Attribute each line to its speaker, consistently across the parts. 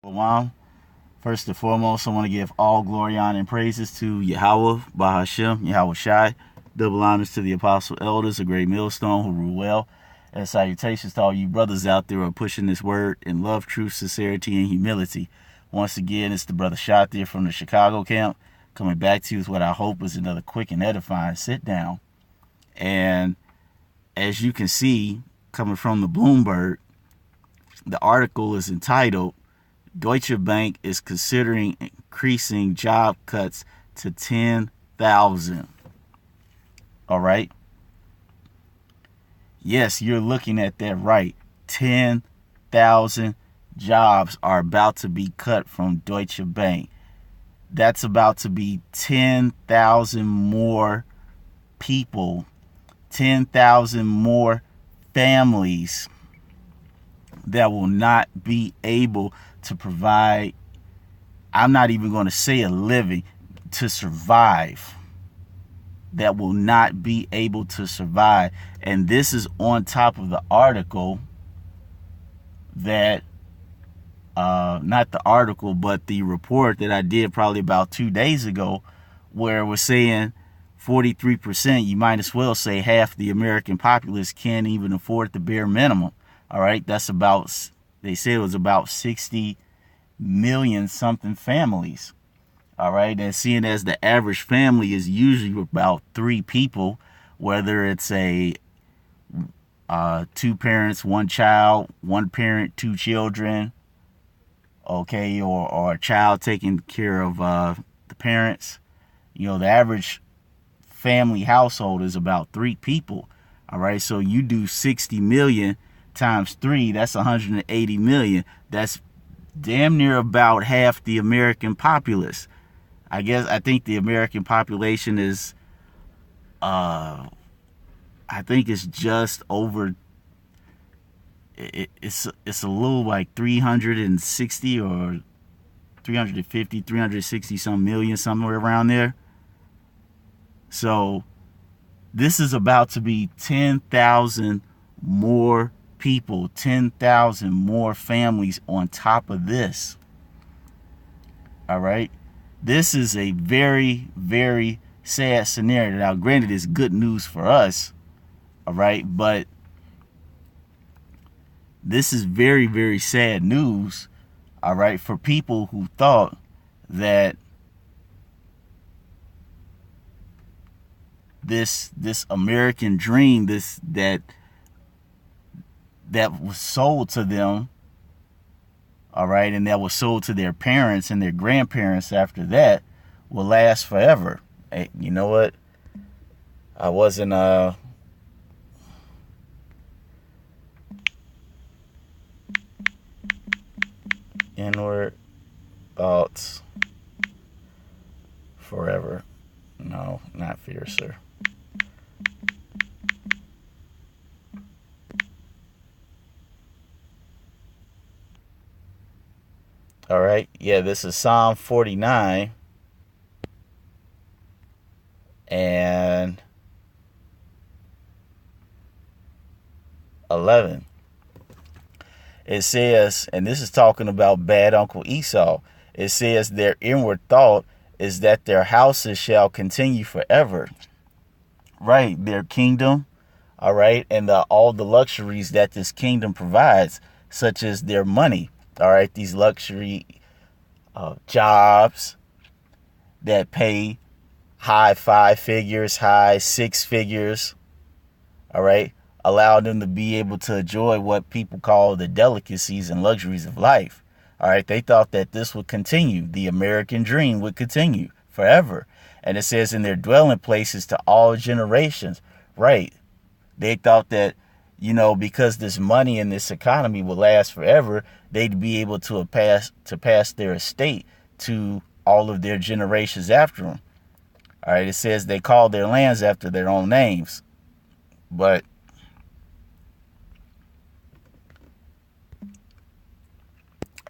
Speaker 1: Shalom. First and foremost, I want to give all glory, honor, and praises to Yahweh, Bahashem, Yahweh Shai. Double honors to the apostle elders, a great millstone who rule well. And salutations to all you brothers out there who are pushing this word in love, truth, sincerity, and humility. Once again, it's the brother Shot there from the Chicago camp, coming back to you with what I hope is another quick and edifying sit down. And as you can see, coming from the Bloomberg, the article is entitled, Deutsche Bank is considering increasing job cuts to 10,000. All right. Yes, you're looking at that right. 10,000 jobs are about to be cut from Deutsche Bank. That's about to be 10,000 more people, 10,000 more families that will not be able to provide, I'm not even going to say a living, to survive, that will not be able to survive. And this is on top of the article that, not the article, but the report that I did probably about 2 days ago, where it was saying 43%, you might as well say half the American populace can't even afford the bare minimum. All right, that's about, they said it was about 60 million something families. All right, and seeing as the average family is usually about 3 people, whether it's a 2 parents, 1 child, 1 parent, 2 children, okay, or a child taking care of the parents, the average family household is about 3 people. All right, so you do 60 million times 3, that's 180 million. That's damn near about half the American populace. I think the American population is, I think it's just over, it's a little like 360 or 350, 360 some million, somewhere around there. So this is about to be 10,000 more people, 10,000 more families on top of this. All right. This is a very, very sad scenario. Now, granted, it's good news for us. All right. But this is very, very sad news. All right. For people who thought that this American dream, that was sold to them, all right, and that was sold to their parents and their grandparents after that, will last forever. Hey, you know what? I wasn't inward thoughts forever. No, not fiercer. All right. Yeah, this is Psalm 49 and 11. It says, and this is talking about bad Uncle Esau. It says their inward thought is that their houses shall continue forever. Right. Their kingdom. All right. And all the luxuries that this kingdom provides, such as their money. All right, these luxury jobs that pay high 5 figures, high 6 figures, all right, allow them to be able to enjoy what people call the delicacies and luxuries of life. All right, they thought that this would continue. The American dream would continue forever. And it says in their dwelling places to all generations. Right. They thought that, because this money and this economy will last forever, they'd be able to pass their estate to all of their generations after them. All right, it says they called their lands after their own names. But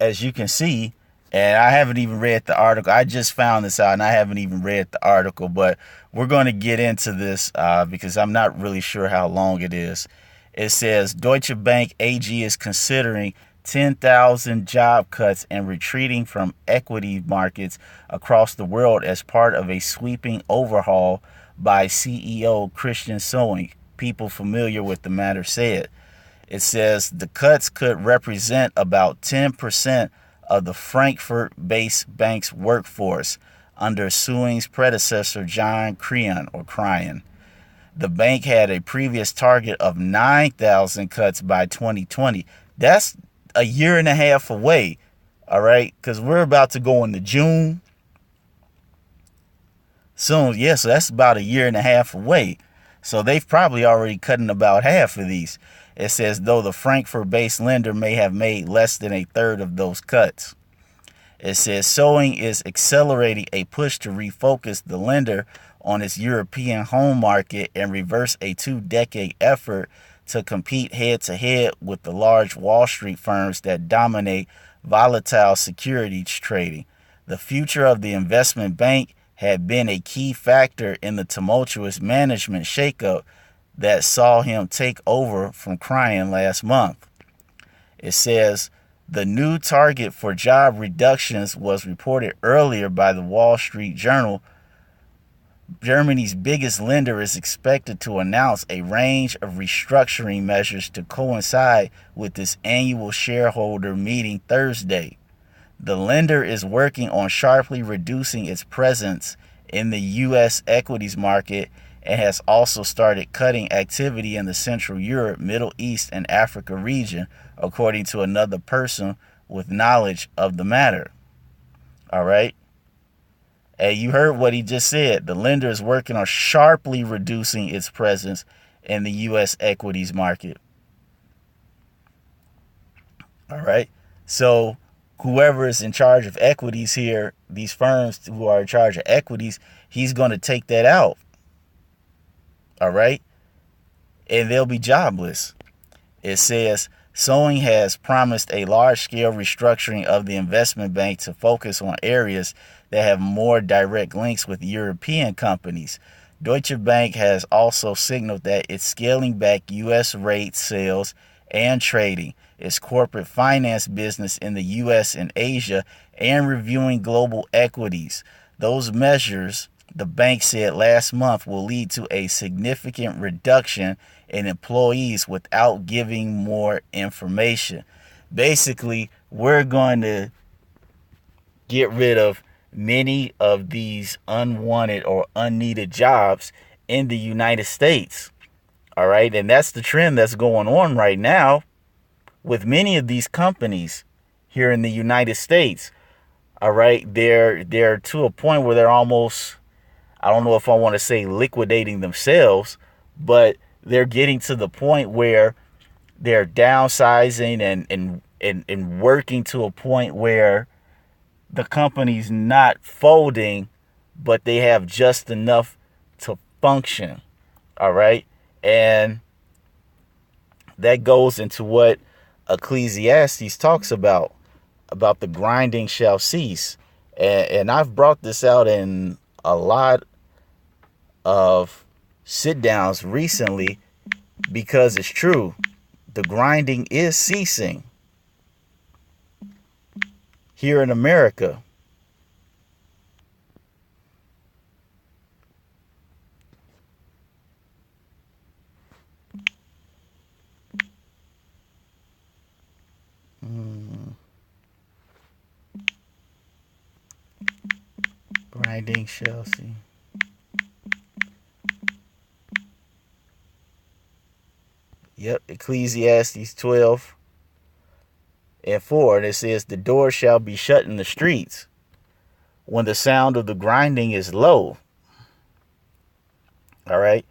Speaker 1: as you can see, and I haven't even read the article. I just found this out and I haven't even read the article, but we're going to get into this because I'm not really sure how long it is. It says Deutsche Bank AG is considering 10,000 job cuts and retreating from equity markets across the world as part of a sweeping overhaul by CEO Christian Sewing. People familiar with the matter said. It says the cuts could represent about 10% of the Frankfurt-based bank's workforce under Sewing's predecessor John Cryan. The bank had a previous target of 9,000 cuts by 2020. That's a year and a half away, all right? Because we're about to go into June soon. Yeah, so that's about a year and a half away. So they've probably already cut in about half of these. It says, though the Frankfurt-based lender may have made less than a third of those cuts. It says Sewing is accelerating a push to refocus the lender on its European home market and reverse a 2-decade effort to compete head-to-head with the large Wall Street firms that dominate volatile securities trading. The future of the investment bank had been a key factor in the tumultuous management shakeup that saw him take over from Cryan last month. It says the new target for job reductions was reported earlier by the Wall Street Journal. Germany's biggest lender is expected to announce a range of restructuring measures to coincide with its annual shareholder meeting Thursday. The lender is working on sharply reducing its presence in the U.S. equities market and has also started cutting activity in the Central Europe, Middle East, and Africa region, according to another person with knowledge of the matter. All right. Hey, you heard what he just said. The lender is working on sharply reducing its presence in the U.S. equities market. All right. So whoever is in charge of equities here, these firms who are in charge of equities, he's going to take that out. All right. And they'll be jobless. It says Sewing has promised a large-scale restructuring of the investment bank to focus on areas that have more direct links with European companies. Deutsche Bank has also signaled that it's scaling back U.S. rate sales and trading, its corporate finance business in the U.S. and Asia, and reviewing global equities. Those measures, the bank said last month, will lead to a significant reduction in employees without giving more information. Basically, we're going to get rid of many of these unwanted or unneeded jobs in the United States. All right. And that's the trend that's going on right now with many of these companies here in the United States. All right. They're to a point where they're almost, I don't know if I want to say liquidating themselves, but they're getting to the point where they're downsizing and working to a point where the company's not folding, but they have just enough to function. All right. And that goes into what Ecclesiastes talks about the grinding shall cease. And I've brought this out in a lot of sit downs recently because it's true. The grinding is ceasing here in America. Grinding shall cease. Yep, Ecclesiastes 12:4, and it says, the door shall be shut in the streets when the sound of the grinding is low. All right.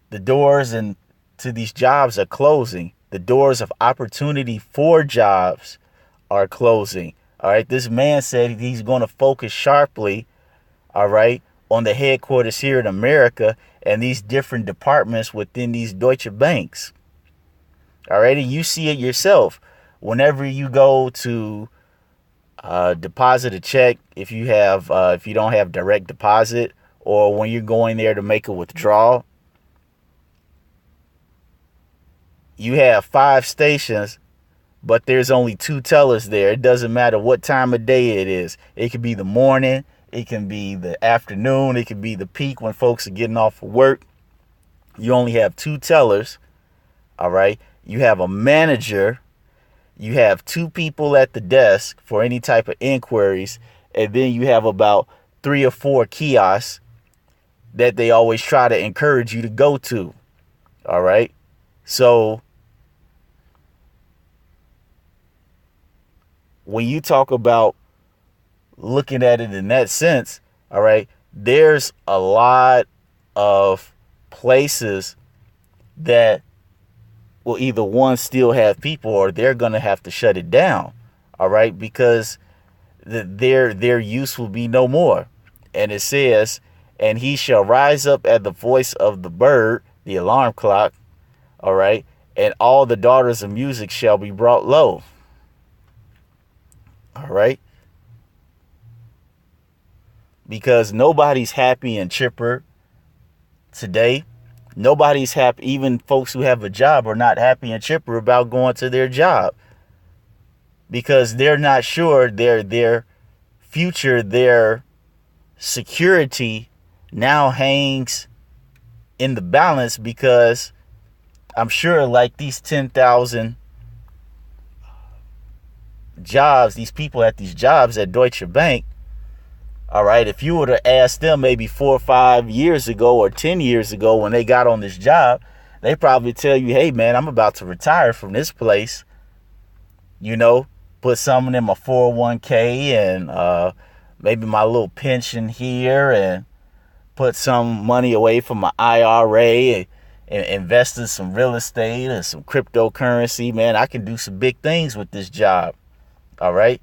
Speaker 1: The doors and to these jobs are closing. The doors of opportunity for jobs are closing. All right. This man said he's going to focus sharply, all right, on the headquarters here in America and these different departments within these Deutsche banks. All right. And you see it yourself whenever you go to deposit a check, if you don't have direct deposit, or when you're going there to make a withdrawal, you have 5 stations but there's only two tellers there. It doesn't matter what time of day it is. It could be the morning, it can be the afternoon, it could be the peak when folks are getting off of work. You only have two tellers, all right? You have a manager, you have two people at the desk for any type of inquiries, and then you have about 3 or 4 kiosks that they always try to encourage you to go to, all right? So when you talk about looking at it in that sense, all right, there's a lot of places that will either one still have people or they're going to have to shut it down, all right, because their use will be no more. And it says, and he shall rise up at the voice of the bird, the alarm clock, all right, and all the daughters of music shall be brought low. All right. Because nobody's happy and chipper today. Nobody's happy. Even folks who have a job are not happy and chipper about going to their job because they're not sure their future, their security now hangs in the balance, because I'm sure like these 10,000 jobs, these people at these jobs at Deutsche Bank, all right, if you were to ask them maybe 4 or 5 years ago or 10 years ago when they got on this job, they probably tell you, hey, man, I'm about to retire from this place. You know, put something in my 401k and maybe my little pension here, and put some money away from my IRA and invest in some real estate and some cryptocurrency. Man, I can do some big things with this job. All right.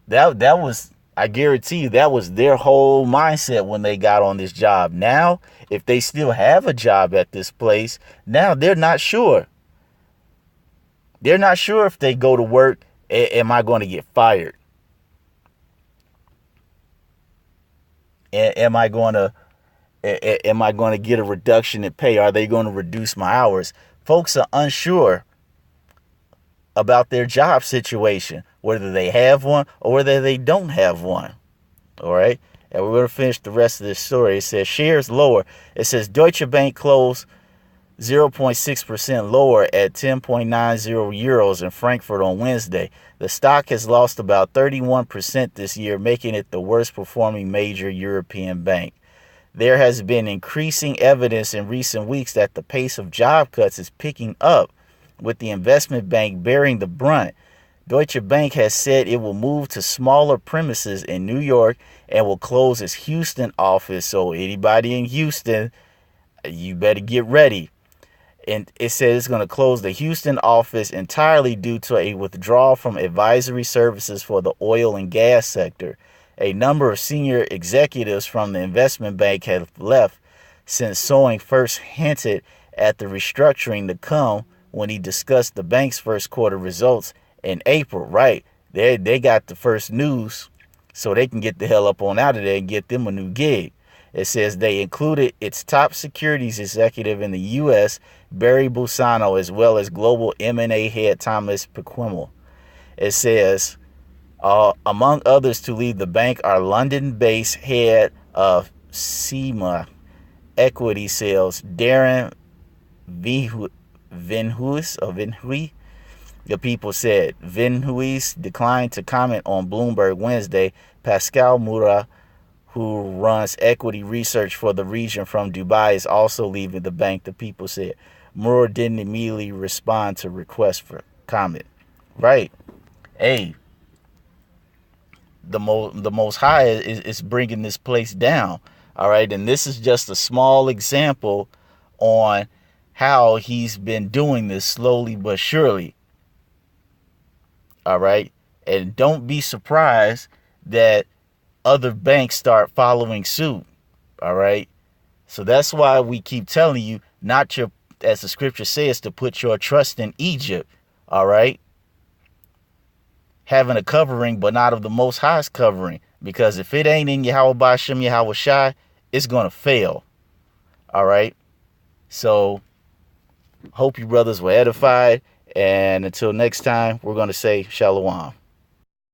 Speaker 1: That was, I guarantee you, that was their whole mindset when they got on this job. Now, if they still have a job at this place, now they're not sure. They're not sure if they go to work, am I going to get fired? Am I going to get a reduction in pay? Are they going to reduce my hours? Folks are unsure about their job situation, whether they have one or whether they don't have one. All right. And we're going to finish the rest of this story. It says shares lower. It says Deutsche Bank closed 0.6% lower at 10.90 euros in Frankfurt on Wednesday. The stock has lost about 31% this year, making it the worst performing major European bank. There has been increasing evidence in recent weeks that the pace of job cuts is picking up, with the investment bank bearing the brunt. Deutsche Bank has said it will move to smaller premises in New York and will close its Houston office. So anybody in Houston, you better get ready. And it says it's going to close the Houston office entirely due to a withdrawal from advisory services for the oil and gas sector. A number of senior executives from the investment bank have left since Soing first hinted at the restructuring to come when he discussed the bank's first quarter results in April. Right. They got the first news so they can get the hell up on out of there and get them a new gig. It says they included its top securities executive in the U.S., Barry Busano, as well as global M&A head Thomas Pequimel. It says, among others to leave the bank are London-based head of SEMA equity sales, Darren Vinhuis, the people said. Vinhuis declined to comment on Bloomberg Wednesday. Pascal Moura, who runs equity research for the region from Dubai, is also leaving the bank, the people said. Moura didn't immediately respond to requests for comment. Right. Hey, the Most High is bringing this place down. All right. And this is just a small example on how he's been doing this slowly but surely. All right. And don't be surprised that other banks start following suit. All right. So that's why we keep telling you not your, as the scripture says, to put your trust in Egypt. All right. Having a covering, but not of the Most High's covering. Because if it ain't in Yahweh Ba'Shem Yahweh Shai, it's going to fail. All right. So hope you brothers were edified. And until next time, we're going to say shalom.